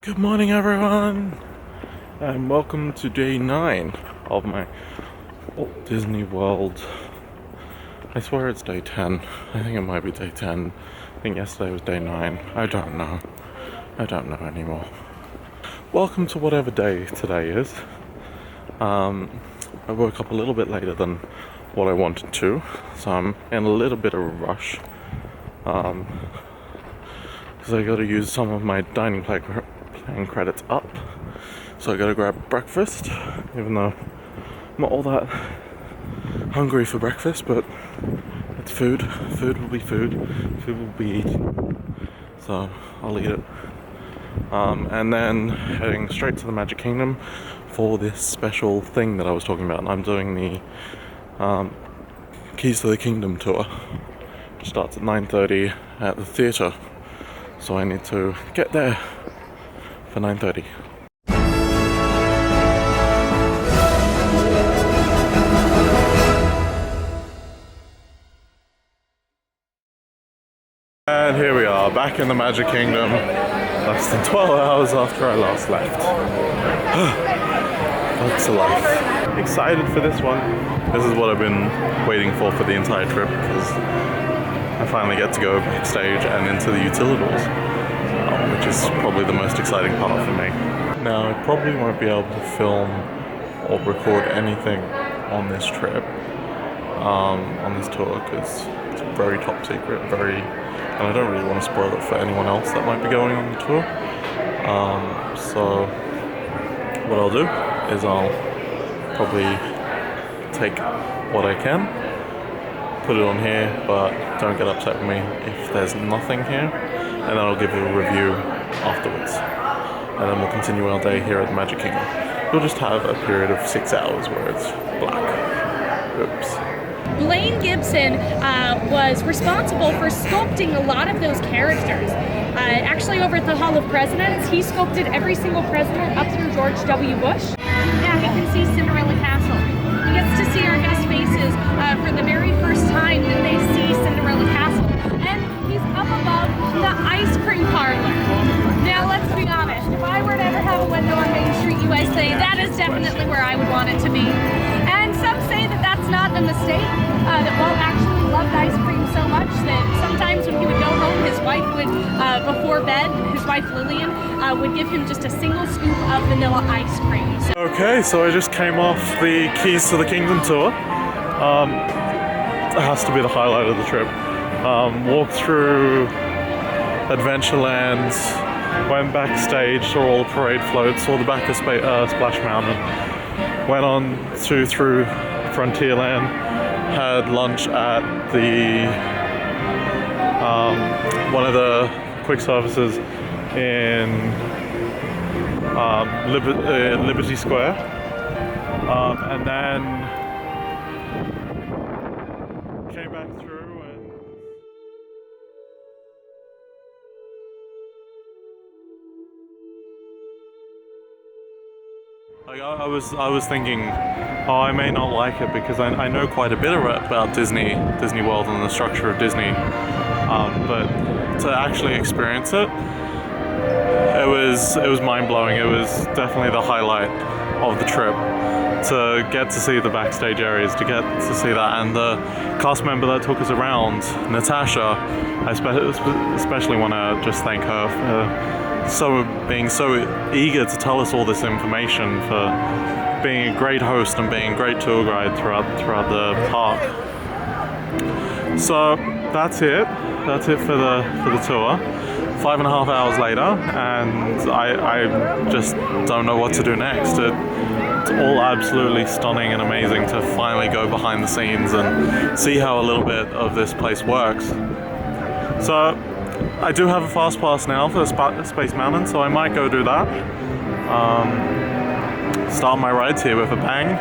Good morning, everyone, and welcome to day 9 of my Walt Disney World. I swear it's day 10. I think it might be day 10. I think yesterday was day 9. I don't know. I don't know anymore. Welcome to whatever day today is. I woke up a little bit later than what I wanted to, so I'm in a little bit of a rush. Because I gotta use some of my dining plan credits up. So I gotta grab breakfast, even though I'm not all that hungry for breakfast, but it's food. Food will be food. Food will be eaten. So I'll eat it. And then heading straight to the Magic Kingdom for this special thing that I was talking about. And I'm doing the Keys to the Kingdom tour, which starts at 9:30 at the theatre. So I need to get there for 9:30. And here we are, back in the Magic Kingdom, less than 12 hours after I last left. That's a life. Excited for this one. This is what I've been waiting for the entire trip, because I finally get to go backstage and into the utilidors, which is probably the most exciting part for me. Now, I probably won't be able to film or record anything on this trip, on this tour, because it's very top secret, and I don't really want to spoil it for anyone else that might be going on the tour. So what I'll do is I'll probably take what I can, put it on here, but don't get upset with me if there's nothing here, and then I'll give you a review afterwards. And then we'll continue our day here at the Magic Kingdom. We'll just have a period of 6 hours where it's black. Oops. Blaine Gibson was responsible for sculpting a lot of those characters. Actually, over at the Hall of Presidents, he sculpted every single president up through George W. Bush. Yeah, we can see Cinderella Castle. He gets to see our guest faces for the very first time that they see Cinderella Castle. And he's up above the ice cream parlor. Now, let's be honest, if I were to ever have a window on Main Street, USA, that is definitely where I would want it to be. And some say that that's not a mistake, that Walt actually loved ice cream so much that sometimes when he would go home, his wife would, before bed, his wife Lillian, would give him just a single scoop of vanilla ice cream. Okay, so I just came off the Keys to the Kingdom tour. It has to be the highlight of the trip. Walked through Adventureland, went backstage, saw all the parade floats, saw the back of Splash Mountain, went on through Frontierland, had lunch at the one of the quick services in Liberty Square, and then came back through and I was thinking, oh, I may not like it because I know quite a bit about Disney World and the structure of Disney, but to actually experience it, it was mind-blowing. It was definitely the highlight of the trip, to get to see the backstage areas, to get to see that, and the cast member that took us around, Natasha, I especially want to just thank her for being so eager to tell us all this information, for being a great host and being a great tour guide throughout the park. So that's it for the tour. 5.5 hours later, and I just don't know what to do next. It's all absolutely stunning and amazing to finally go behind the scenes and see how a little bit of this place works. So I do have a fast pass now for Space Mountain, so I might go do that. Start my rides here with a bang,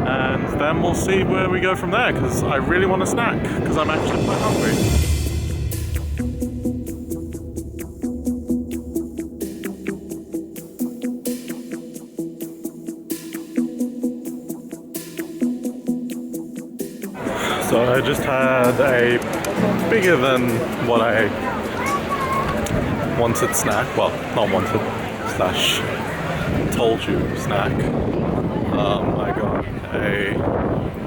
and then we'll see where we go from there, because I really want a snack, because I'm actually quite hungry. So I just had a bigger than what I wanted snack. Well, not wanted, slash told you snack. I got a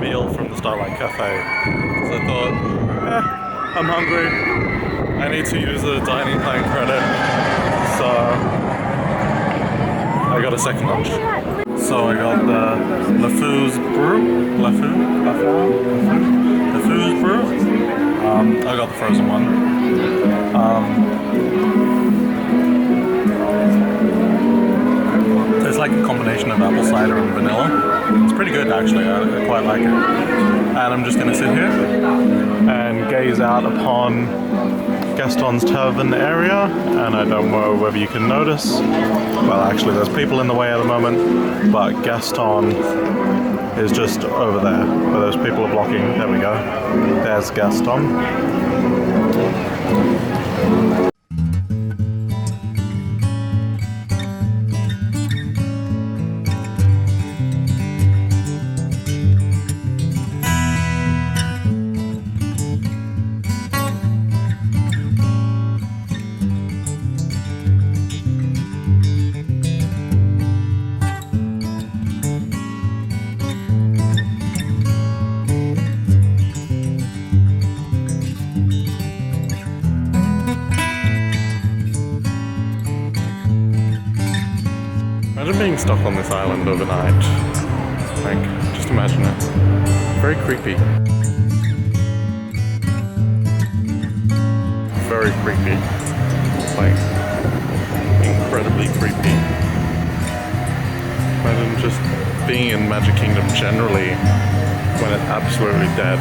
meal from the Starlight Cafe. So I thought, I'm hungry. I need to use a dining plan credit. So I got a second lunch. So I got the LeFou's brew. LeFou's brew. I got the frozen one. It's like a combination of apple cider and vanilla. It's pretty good actually, I quite like it. And I'm just gonna sit here and gaze out upon Gaston's Tavern area, and I don't know whether you can notice, well actually there's people in the way at the moment, but Gaston is just over there, where those people are blocking. There we go. There's Gaston. Imagine being stuck on this island overnight. Like, just imagine it. Very creepy. Very creepy. Like, incredibly creepy. Imagine just being in Magic Kingdom generally when it's absolutely dead.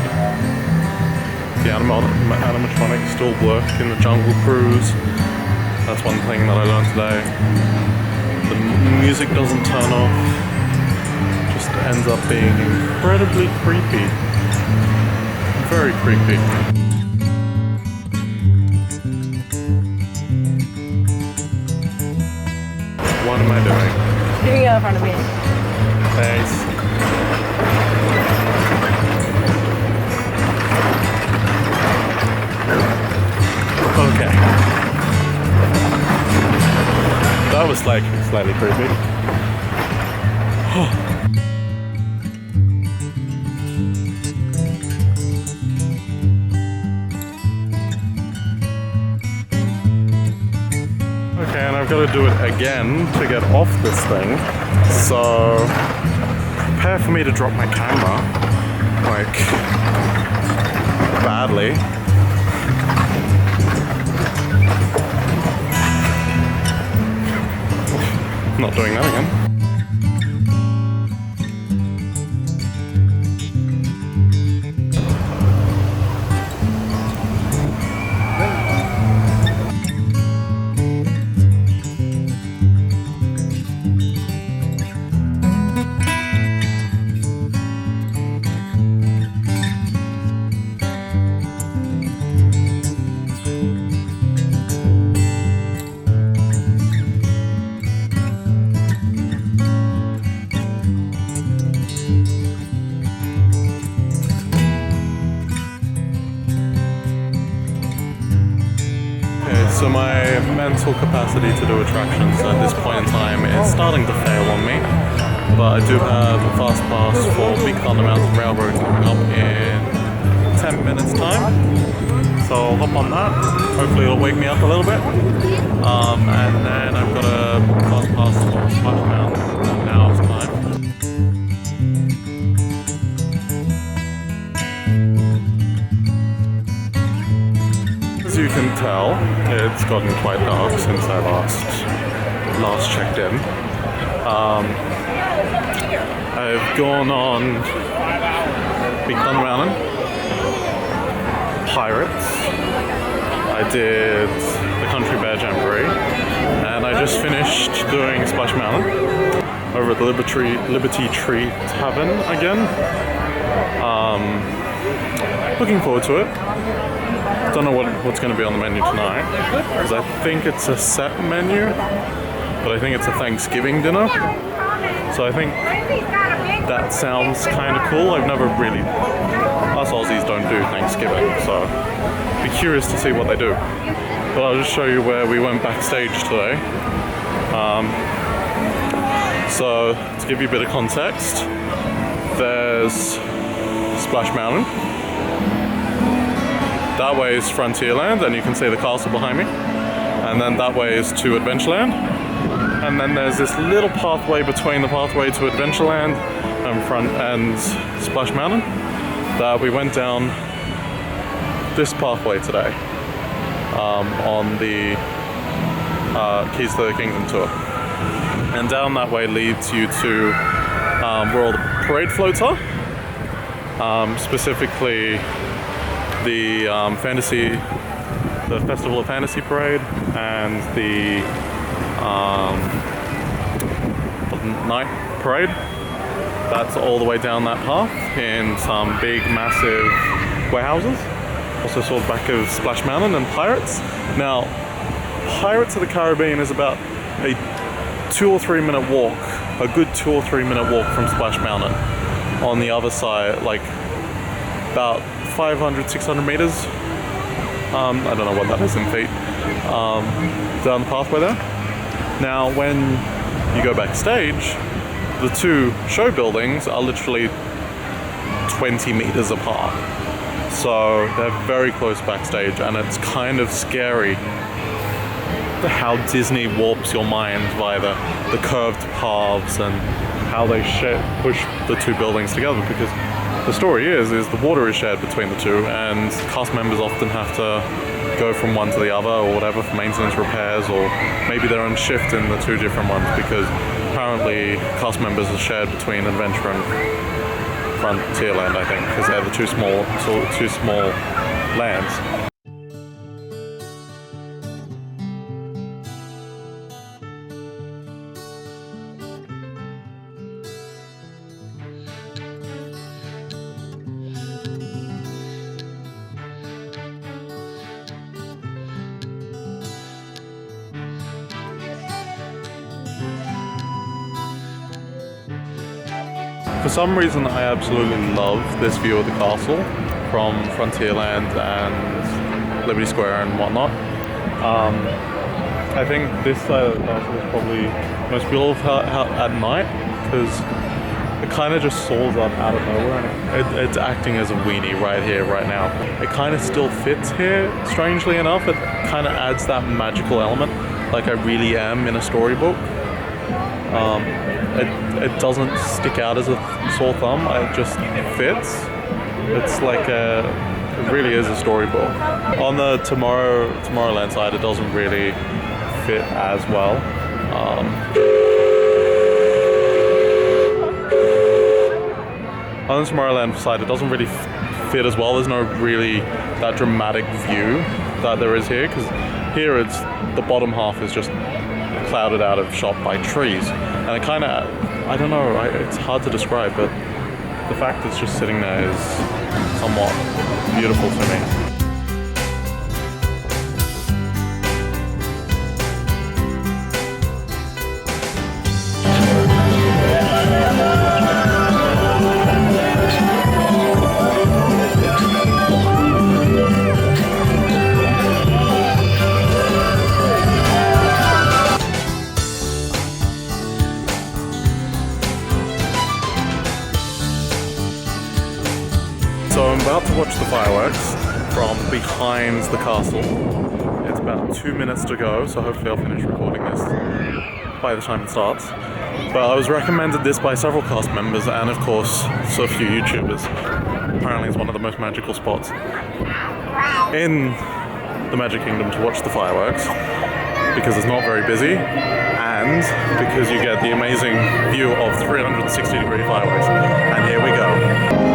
The animatronics still work in the Jungle Cruise. That's one thing that I learned today. The music doesn't turn off, just ends up being incredibly creepy. Very creepy. What am I doing? You're in front of me. Thanks. Okay. That was like slightly creepy. Okay, and I've got to do it again to get off this thing. So prepare for me to drop my camera, like badly. Not doing that again. So my mental capacity to do attractions at this point in time is starting to fail on me, but I do have a fast pass for Big Thunder Mountain Railroad coming up in 10 minutes time, so I'll hop on that. Hopefully it'll wake me up a little bit, and then I've got a fast pass for Splash Mountain in an hour's time. As you can tell, it's gotten quite dark since I last checked in. I've gone on Big Thunder Mountain, Pirates, I did the Country Bear Jamboree, and I just finished doing Splash Mountain over at the Liberty Tree Tavern again. Looking forward to it. Don't know what's going to be on the menu tonight, because I think it's a set menu, but I think it's a Thanksgiving dinner. So I think that sounds kind of cool. I've never really, us Aussies don't do Thanksgiving, so be curious to see what they do. but I'll just show you where we went backstage today. So to give you a bit of context, there's Splash Mountain. That way is Frontierland, and you can see the castle behind me. And then that way is to Adventureland. And then there's this little pathway between the pathway to Adventureland and Splash Mountain that we went down this pathway today on the Keys to the Kingdom tour. And down that way leads you to where all the parade floats are, specifically the Festival of Fantasy Parade and the Night Parade. That's all the way down that path in some big, massive warehouses. Also saw the back of Splash Mountain and Pirates. Now, Pirates of the Caribbean is about a 2 or 3 minute walk, a good 2 or 3 minute walk from Splash Mountain. On the other side, like about 500, 600 meters. I don't know what that is in feet. Down the pathway there. Now, when you go backstage, the two show buildings are literally 20 meters apart. So they're very close backstage, and it's kind of scary how Disney warps your mind via the curved paths and how they push the two buildings together, because the story is the water is shared between the two, and cast members often have to go from one to the other or whatever for maintenance repairs, or maybe they're on shift in the two different ones because apparently cast members are shared between Adventure and Frontierland, I think, because they're the two small lands. For some reason, I absolutely love this view of the castle from Frontierland and Liberty Square and whatnot. I think this side of the castle is probably most beautiful at night, because it kind of just soars up out of nowhere, and it's acting as a weenie right here, right now. It kind of still fits here, strangely enough. It kind of adds that magical element, like I really am in a storybook. It doesn't stick out as a sore thumb, it just fits. It's like it really is a storybook. On the Tomorrowland side, it doesn't really fit as well. On the Tomorrowland side, it doesn't really fit as well. There's no really that dramatic view that there is here, because here it's the bottom half is just clouded out of shot by trees, and it kind of, I don't know, it's hard to describe, but the fact it's just sitting there is somewhat beautiful to me. So I'm about to watch the fireworks from behind the castle. It's about 2 minutes to go, so hopefully I'll finish recording this by the time it starts. But I was recommended this by several cast members and of course so a few YouTubers. Apparently it's one of the most magical spots in the Magic Kingdom to watch the fireworks, because it's not very busy and because you get the amazing view of 360-degree fireworks. And here we go.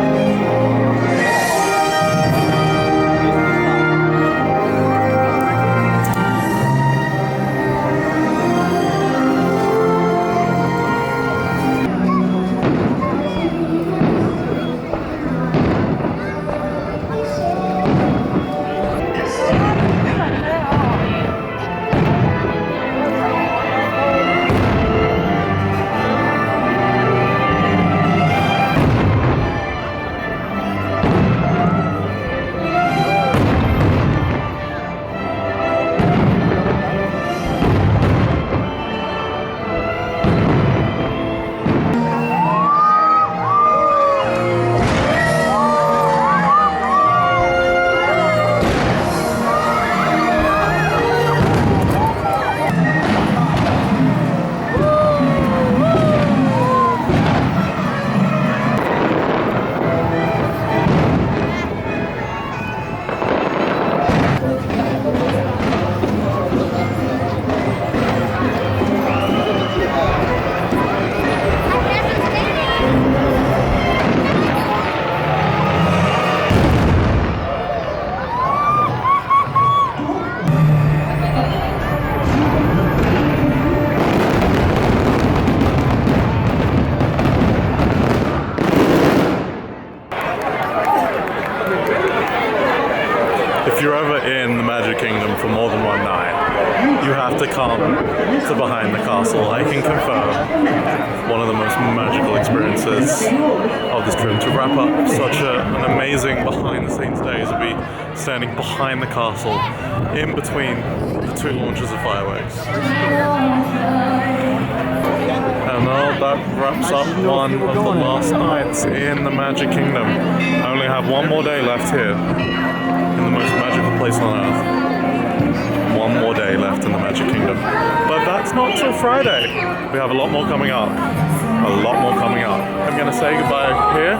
castle, I can confirm one of the most magical experiences of this trip. To wrap up such an amazing behind-the-scenes days would be standing behind the castle, in between the two launches of fireworks. And well, that wraps up one of the last nights in the Magic Kingdom. I only have one more day left here, in the most magical place on earth. One more day left in the Magic Kingdom. But that's not till Friday. We have a lot more coming up. A lot more coming up. I'm gonna say goodbye here.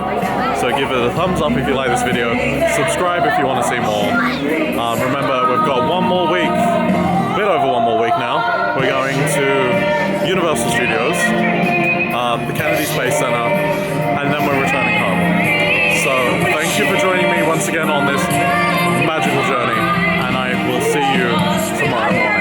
So give it a thumbs up if you like this video. Subscribe if you want to see more. Remember, we've got one more week, a bit over one more week now. We're going to Universal Studios, the Kennedy Space Center, and then we're returning home. So thank you for joining me once again on this magical journey, and I will see you tomorrow morning.